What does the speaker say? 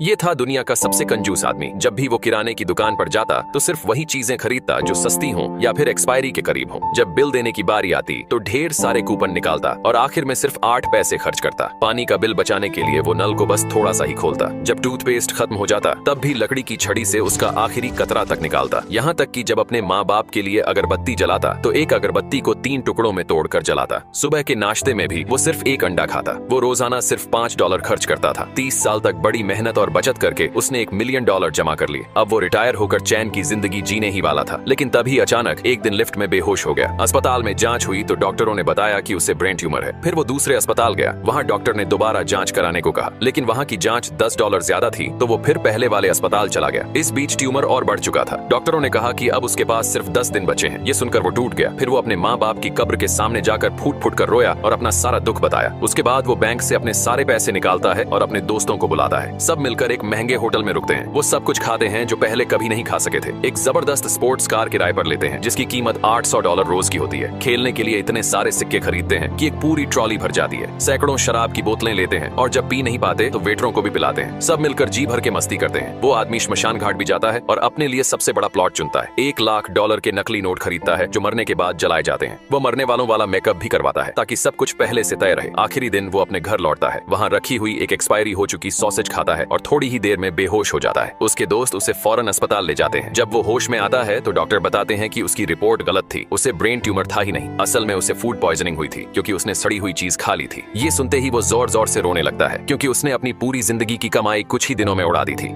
ये था दुनिया का सबसे कंजूस आदमी। जब भी वो किराने की दुकान पर जाता तो सिर्फ वही चीजें खरीदता जो सस्ती हों या फिर एक्सपायरी के करीब हों। जब बिल देने की बारी आती तो ढेर सारे कूपन निकालता और आखिर में सिर्फ 8 पैसे खर्च करता। पानी का बिल बचाने के लिए वो नल को बस थोड़ा सा ही खोलता। जब टूथपेस्ट खत्म हो जाता तब भी लकड़ी की छड़ी से उसका आखिरी कतरा तक निकालता। यहाँ तक कि जब अपने माँ बाप के लिए अगरबत्ती जलाता तो एक अगरबत्ती को 3 टुकड़ों में तोड़कर जलाता। सुबह के नाश्ते में भी वो सिर्फ एक अंडा खाता। वो रोजाना सिर्फ $5 खर्च करता था। 30 साल तक बड़ी मेहनत और बचत करके उसने $1 मिलियन जमा कर लिए। अब वो रिटायर होकर चैन की जिंदगी जीने ही वाला था। लेकिन तभी अचानक एक दिन लिफ्ट में बेहोश हो गया। अस्पताल में जांच हुई तो डॉक्टरों ने बताया कि उसे ब्रेन ट्यूमर है। फिर वो दूसरे अस्पताल गया। वहाँ डॉक्टर ने दोबारा जांच कराने को कहा, लेकिन वहाँ की जांच $10 ज्यादा थी तो वो फिर पहले वाले अस्पताल चला गया। इस बीच ट्यूमर और बढ़ चुका था। डॉक्टरों ने कहा कि अब उसके पास सिर्फ 10 दिन बचे हैं। ये सुनकर वो टूट गया। फिर वो अपने माँ बाप की कब्र के सामने जाकर फूट फूट कर रोया और अपना सारा दुख बताया। उसके बाद वो बैंक से अपने सारे पैसे निकालता है और अपने दोस्तों को बुलाता है। सब मिलकर एक महंगे होटल में रुकते हैं। वो सब कुछ खाते हैं जो पहले कभी नहीं खा सके थे। एक जबरदस्त स्पोर्ट्स कार किराए पर लेते हैं जिसकी कीमत $800 रोज की होती है। खेलने के लिए इतने सारे सिक्के खरीदते हैं कि एक पूरी ट्रॉली भर जाती है। सैकड़ों शराब की बोतलें लेते हैं और जब पी नहीं पाते तो वेटरों को भी पिलाते हैं। सब मिलकर जी भर के मस्ती करते हैं। वो आदमी श्मशान घाट भी जाता है और अपने लिए सबसे बड़ा प्लॉट चुनता है। $1 लाख के नकली नोट खरीदता है जो मरने के बाद जलाए जाते हैं। वो मरने वालों वाला मेकअप भी करवाता है ताकि सब कुछ पहले से तय रहे। आखिरी दिन वो अपने घर लौटता है। वहाँ रखी हुई एक एक्सपायरी हो चुकी सॉसेज खाता है और थोड़ी ही देर में बेहोश हो जाता है। उसके दोस्त उसे फौरन अस्पताल ले जाते हैं। जब वो होश में आता है तो डॉक्टर बताते हैं कि उसकी रिपोर्ट गलत थी। उसे ब्रेन ट्यूमर था ही नहीं। असल में उसे फूड पॉइजनिंग हुई थी क्योंकि उसने सड़ी हुई चीज खा ली थी। ये सुनते ही वो जोर जोर से रोने लगता है क्योंकि उसने अपनी पूरी जिंदगी की कमाई कुछ ही दिनों में उड़ा दी थी।